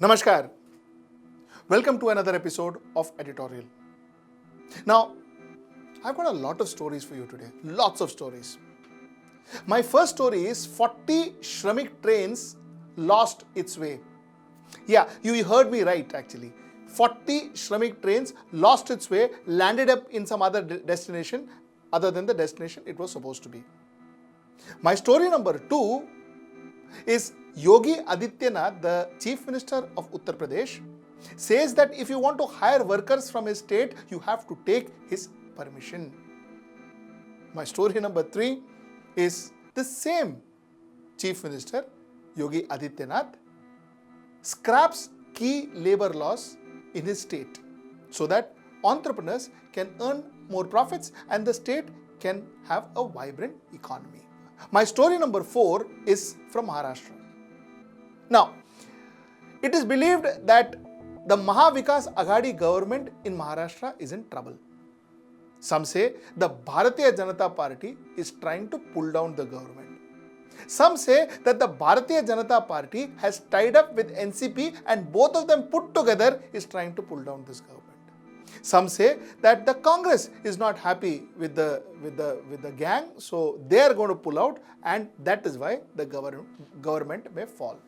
Namaskar. Welcome to another episode of Editorial. Now, I've got a lot of stories for you today. Lots of stories. My first story is 40 Shramik trains lost its way. Yeah, you heard me right actually. 40 Shramik trains lost its way, landed up in some other destination other than the destination it was supposed to be. My story number 2 is Yogi Adityanath, the Chief Minister of Uttar Pradesh, says that if you want to hire workers from his state, you have to take his permission. My story number 3 is the same Chief Minister, Yogi Adityanath, scraps key labor laws in his state so that entrepreneurs can earn more profits and the state can have a vibrant economy. My story number 4 is from Maharashtra. Now, it is believed that the Maha Vikas Aghadi government in Maharashtra is in trouble. Some say the Bharatiya Janata Party is trying to pull down the government. Some say that the Bharatiya Janata Party has tied up with NCP and both of them put together is trying to pull down this government. Some say that the Congress is not happy with the gang, so they are going to pull out, and that is why the government may fall.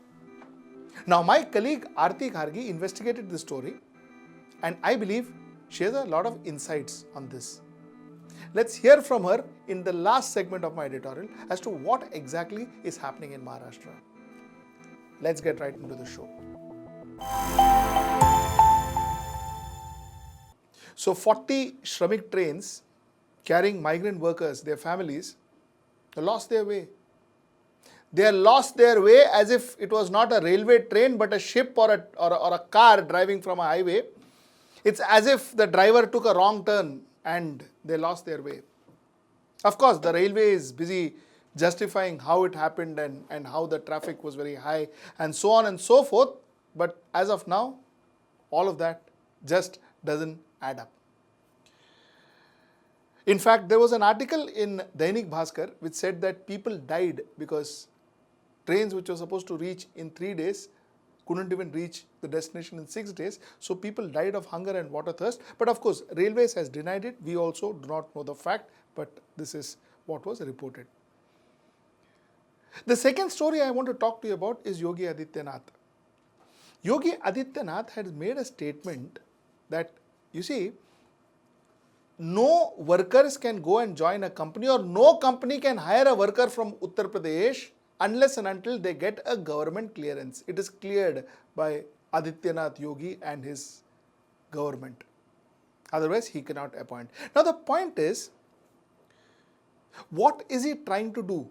Now, my colleague Aarti Ghargi investigated this story, and I believe she has a lot of insights on this. Let's hear from her in the last segment of my editorial as to what exactly is happening in Maharashtra. Let's get right into the show. So 40 Shramik trains carrying migrant workers, their families, lost their way. They lost their way as if it was not a railway train but a ship or a car driving from a highway. It's as if the driver took a wrong turn and they lost their way. Of course, the railway is busy justifying how it happened and how the traffic was very high and so on and so forth. But as of now, all of that just doesn't add up. In fact, there was an article in Dainik Bhaskar which said that people died because trains which were supposed to reach in 3 days couldn't even reach the destination in 6 days. So people died of hunger and water thirst. But of course, Railways has denied it. We also do not know the fact, but this is what was reported. The second story I want to talk to you about is Yogi Adityanath. Yogi Adityanath has made a statement that, you see, no workers can go and join a company or no company can hire a worker from Uttar Pradesh unless and until they get a government clearance. It is cleared by Adityanath Yogi and his government. Otherwise, he cannot appoint. Now, the point is, what is he trying to do?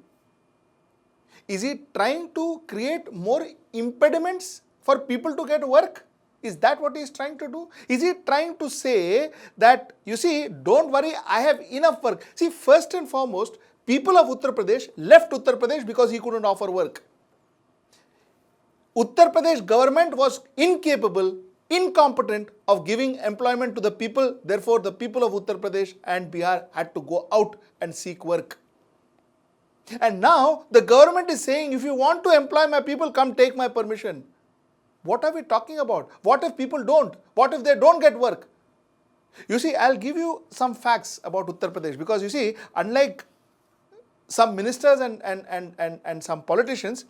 Is he trying to create more impediments for people to get work? Is that what he is trying to do? Is he trying to say that, you see, don't worry, I have enough work? See, first and foremost, people of Uttar Pradesh left Uttar Pradesh because he couldn't offer work. Uttar Pradesh government was incapable, incompetent of giving employment to the people. Therefore, the people of Uttar Pradesh and Bihar had to go out and seek work. And now the government is saying, if you want to employ my people, come take my permission. What are we talking about? What if people don't? What if they don't get work? You see, I'll give you some facts about Uttar Pradesh because, you see, unlike some ministers and some politicians,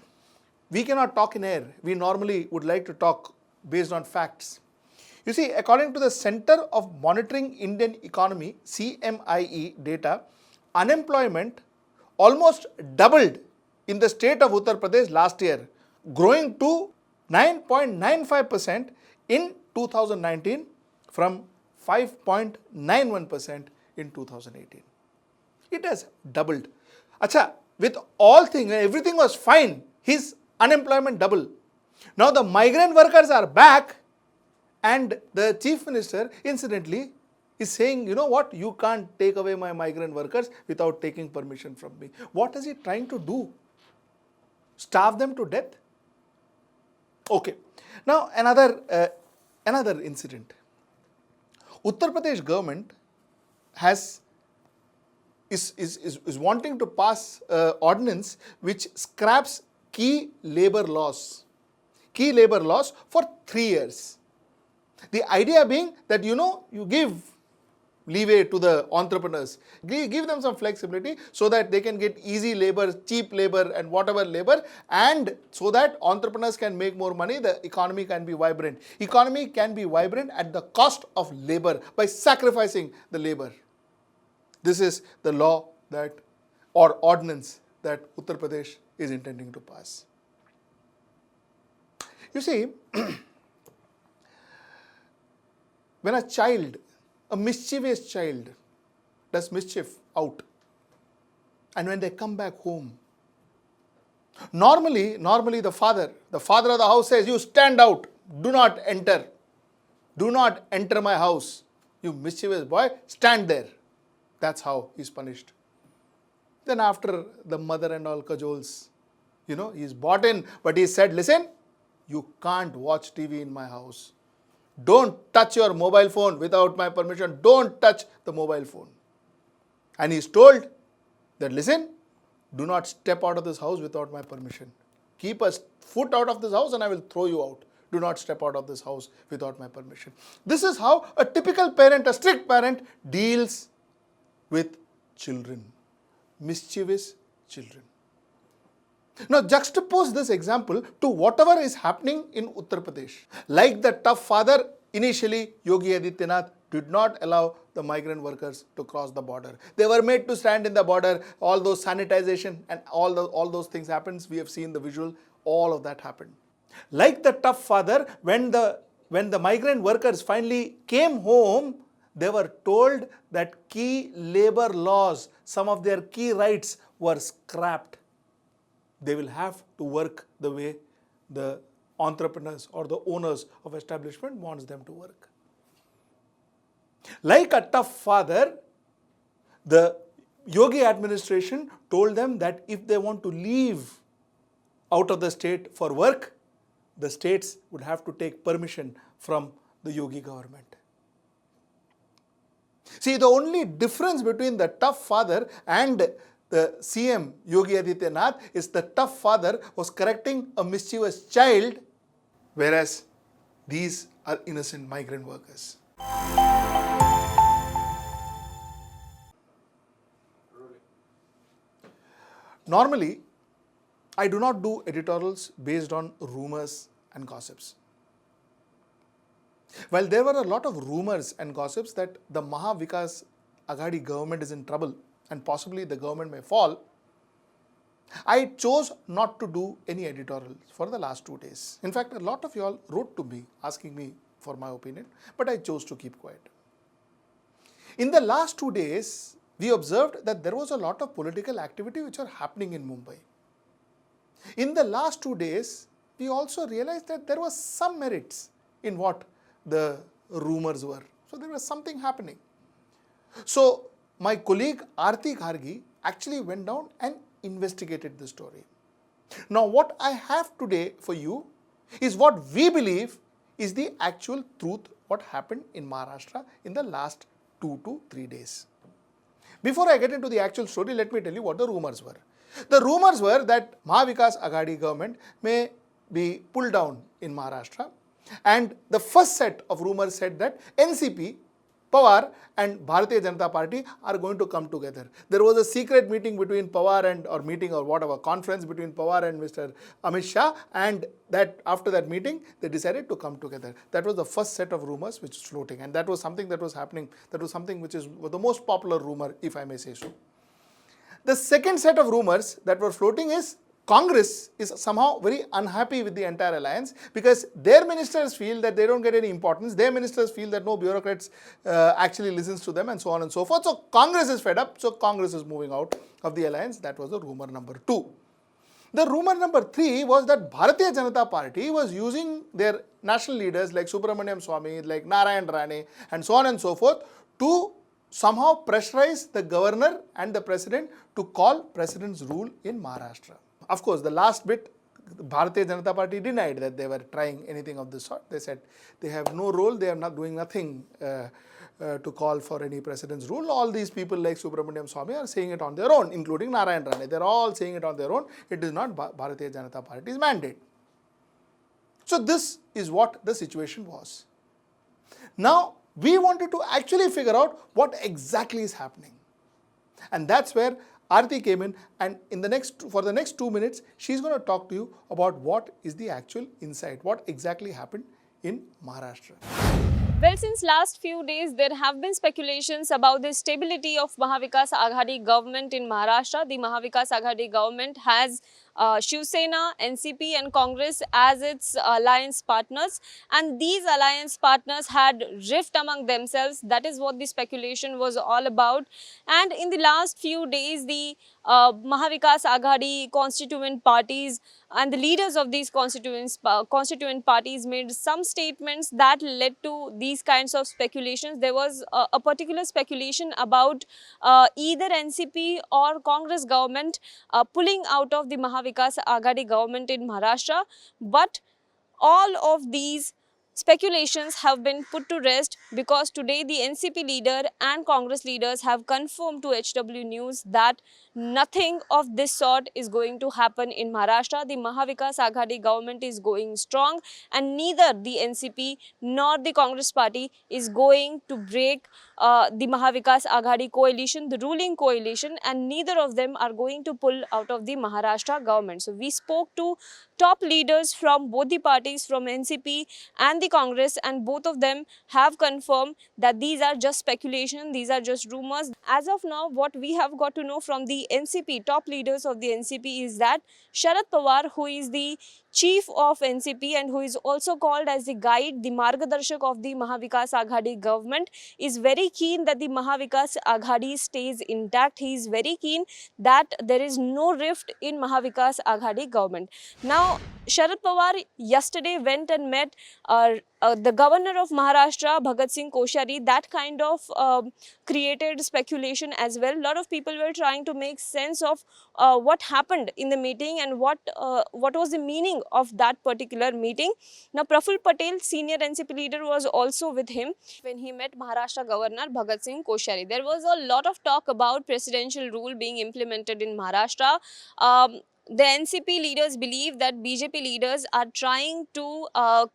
we cannot talk in air. We normally would like to talk based on facts. You see, according to the Center of Monitoring Indian Economy, CMIE data, unemployment almost doubled in the state of Uttar Pradesh last year, growing to 9.95% in 2019 from 5.91% in 2018. It has doubled. Acha, with all things, everything was fine. His unemployment doubled. Now the migrant workers are back and the chief minister, incidentally, is saying, you know what, you can't take away my migrant workers without taking permission from me. What is he trying to do? Starve them to death? Okay. Now another incident. Uttar Pradesh government is wanting to pass ordinance which scraps key labor laws. key labor laws for 3 years. The idea being that you give leeway to the entrepreneurs, give them some flexibility so that they can get easy labor, cheap labor and whatever labor, and so that entrepreneurs can make more money, the economy can be vibrant. Economy can be vibrant at the cost of labor by sacrificing the labor. This is the law or ordinance that Uttar Pradesh is intending to pass. You see, when a mischievous child does mischief out, and when they come back home, normally the father of the house says, you stand out, do not enter my house, you mischievous boy, stand there. That's how he's punished. Then after the mother and all cajoles, he's bought in, but he said, listen, you can't watch TV in my house. Don't touch your mobile phone without my permission. Don't touch the mobile phone. And he's told that, listen, do not step out of this house without my permission. Keep a foot out of this house and I will throw you out. Do not step out of this house without my permission. This is how a typical parent, a strict parent, deals with children, mischievous children. Now juxtapose this example to whatever is happening in Uttar Pradesh. Like the tough father, initially Yogi Adityanath did not allow the migrant workers to cross the border. They were made to stand in the border. All those sanitization and all those things happens. We have seen the visual. All of that happened. Like the tough father, when the migrant workers finally came home, they were told that key labor laws, some of their key rights were scrapped. They will have to work the way the entrepreneurs or the owners of establishment wants them to work. Like a tough father, the Yogi administration told them that if they want to leave out of the state for work, the states would have to take permission from the Yogi government. See, the only difference between the tough father and the CM Yogi Adityanath is the tough father was correcting a mischievous child, whereas these are innocent migrant workers. Normally, I do not do editorials based on rumors and gossips. While there were a lot of rumors and gossips that the Maha Vikas Aghadi government is in trouble and possibly the government may fall, I chose not to do any editorials for the last 2 days. In fact, a lot of you all wrote to me asking me for my opinion, but I chose to keep quiet. In the last 2 days, we observed that there was a lot of political activity which are happening in Mumbai. In the last 2 days, we also realized that there was some merits in what the rumors were. So there was something happening. So my colleague Aarti Ghargi actually went down and investigated the story. Now what I have today for you is what we believe is the actual truth, what happened in Maharashtra in the last 2 to 3 days. Before I get into the actual story, let me tell you what the rumors were. The rumors were that Maha Vikas Aghadi government may be pulled down in Maharashtra, and the first set of rumors said that NCP, Pawar and Bharatiya Janata Party are going to come together. There was a secret meeting between Pawar conference between Pawar and Mr. Amit Shah, and that after that meeting they decided to come together. That was the first set of rumors which was floating, and that was something that was happening. That was something which is the most popular rumor, if I may say so. The second set of rumors that were floating is Congress is somehow very unhappy with the entire alliance because their ministers feel that they don't get any importance. Their ministers feel that no bureaucrats actually listens to them and so on and so forth. So Congress is fed up. So Congress is moving out of the alliance. That was the rumor number 2. The rumor number 3 was that Bharatiya Janata Party was using their national leaders like Subramaniam Swamy, like Narayan Rane and so on and so forth to somehow pressurize the governor and the president to call president's rule in Maharashtra. Of course, the last bit, Bharatiya Janata Party denied that they were trying anything of this sort. They said they have no role, they are not doing nothing to call for any president's rule. All these people like Subramaniam Swamy are saying it on their own, including Narayan Rane. They are all saying it on their own. It is not Bharatiya Janata Party's mandate. So this is what the situation was. Now we wanted to actually figure out what exactly is happening. And that's where Aarti came in, and for the next 2 minutes, she's going to talk to you about what is the actual insight, what exactly happened in Maharashtra. Well, since last few days, there have been speculations about the stability of Maha Vikas Aghadi government in Maharashtra. The Maha Vikas Aghadi government has Shiv Sena, NCP and Congress as its alliance partners, and these alliance partners had rift among themselves. That is what the speculation was all about. And in the last few days, the Maha Vikas Aghadi constituent parties and the leaders of these constituent parties made some statements that led to these kinds of speculations. There was a particular speculation about either NCP or Congress government pulling out of the Maha Vikas Aghadi government in Maharashtra, but all of these speculations have been put to rest because today the NCP leader and Congress leaders have confirmed to HW News that nothing of this sort is going to happen in Maharashtra. The Maha Vikas Aghadi government is going strong, and neither the NCP nor the Congress party is going to break the Maha Vikas Aghadi coalition, the ruling coalition, and neither of them are going to pull out of the Maharashtra government. So we spoke to top leaders from both the parties, from NCP and the Congress, and both of them have confirmed that these are just speculation, these are just rumors. As of now, what we have got to know from the NCP, top leaders of the NCP, is that Sharad Pawar, who is the chief of NCP and who is also called as the guide, the Margadarshak of the Maha Vikas Aghadi government, is very keen that the Maha Vikas Aghadi stays intact. He is very keen that there is no rift in Maha Vikas Aghadi government. Now, Sharad Pawar yesterday went and met the governor of Maharashtra, Bhagat Singh Koshari. That kind of created speculation as well. A lot of people were trying to make sense of what happened in the meeting and what was the meaning of that particular meeting. Now, Praful Patel, senior NCP leader, was also with him when he met Maharashtra Governor Bhagat Singh Koshari. There was a lot of talk about presidential rule being implemented in Maharashtra. The NCP leaders believe that BJP leaders are trying to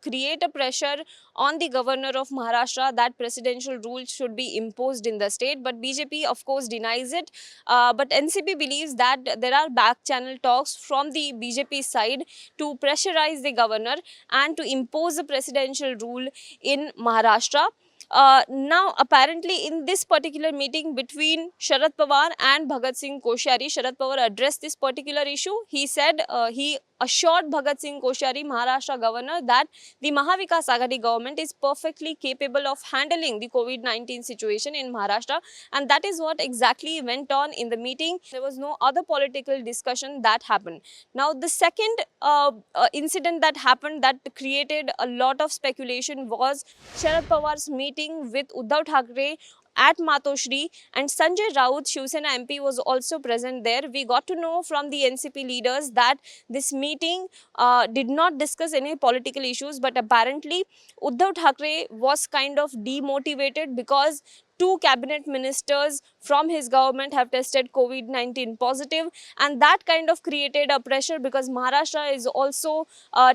create a pressure on the governor of Maharashtra that presidential rule should be imposed in the state, but BJP of course denies it. But NCP believes that there are back channel talks from the BJP side to pressurize the governor and to impose a presidential rule in Maharashtra. Now, apparently, in this particular meeting between Sharad Pawar and Bhagat Singh Koshari, Sharad Pawar addressed this particular issue. He said he assured Bhagat Singh Koshari, Maharashtra governor, that the Maha Vikas Aghadi government is perfectly capable of handling the COVID-19 situation in Maharashtra, and that is what exactly went on in the meeting. There was no other political discussion that happened. Now, the second incident that happened that created a lot of speculation was Sharad Pawar's meeting with Uddhav Thackeray at Matoshri, and Sanjay Raut, Shiv Sena MP, was also present there. We got to know from the NCP leaders that this meeting did not discuss any political issues, but apparently Uddhav Thackeray was kind of demotivated because two cabinet ministers from his government have tested COVID-19 positive, and that kind of created a pressure because Maharashtra is also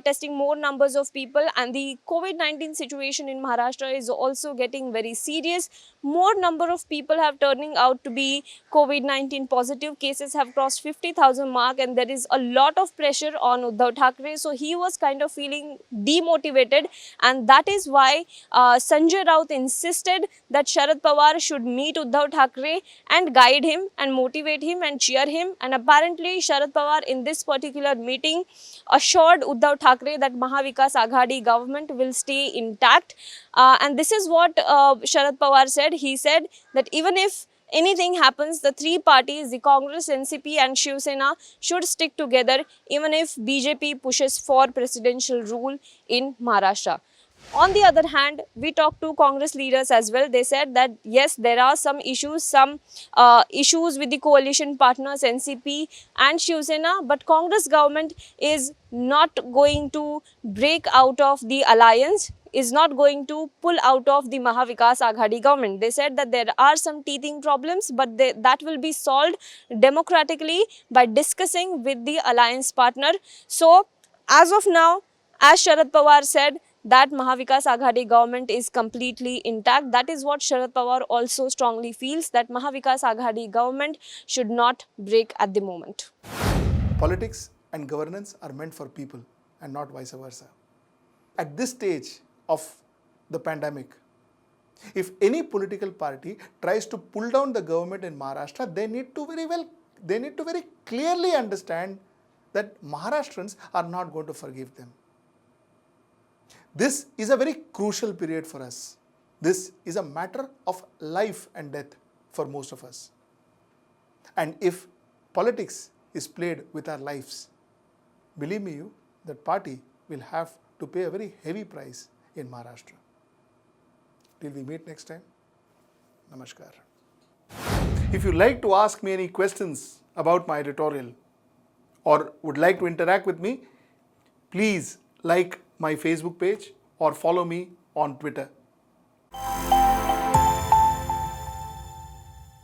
testing more numbers of people, and the COVID-19 situation in Maharashtra is also getting very serious. More number of people have turning out to be COVID-19 positive. Cases have crossed 50,000 mark, and there is a lot of pressure on Uddhav Thackeray. So he was kind of feeling demotivated, and that is why Sanjay Raut insisted that Sharad Pawar should meet Uddhav Thackeray and guide him and motivate him and cheer him. And apparently Sharad Pawar in this particular meeting assured Uddhav Thackeray that Maha Vikas Aghadi government will stay intact. And this is what Sharad Pawar said. He said that even if anything happens, the three parties, the Congress, NCP and Shiv Sena, should stick together even if BJP pushes for presidential rule in Maharashtra. On the other hand, we talked to Congress leaders as well. They said that yes, there are some issues with the coalition partners NCP and Shiv Sena, but Congress government is not going to break out of the alliance, is not going to pull out of the Maha Vikas Aghadi government. They said that there are some teething problems, but that will be solved democratically by discussing with the alliance partner. So, as of now, As Sharad Pawar said, that Maha Vikas Aghadi government is completely intact. That is what Sharad Pawar also strongly feels, that Maha Vikas Aghadi government should not break at the moment. Politics and governance are meant for people and not vice versa. At this stage of the pandemic, if any political party tries to pull down the government in Maharashtra, they need to very clearly understand that Maharashtrians are not going to forgive them. This is a very crucial period for us. This is a matter of life and death for most of us. And if politics is played with our lives, believe me you, that party will have to pay a very heavy price in Maharashtra. Till we meet next time, Namaskar. If you like to ask me any questions about my editorial or would like to interact with me, please like my Facebook page or follow me on Twitter.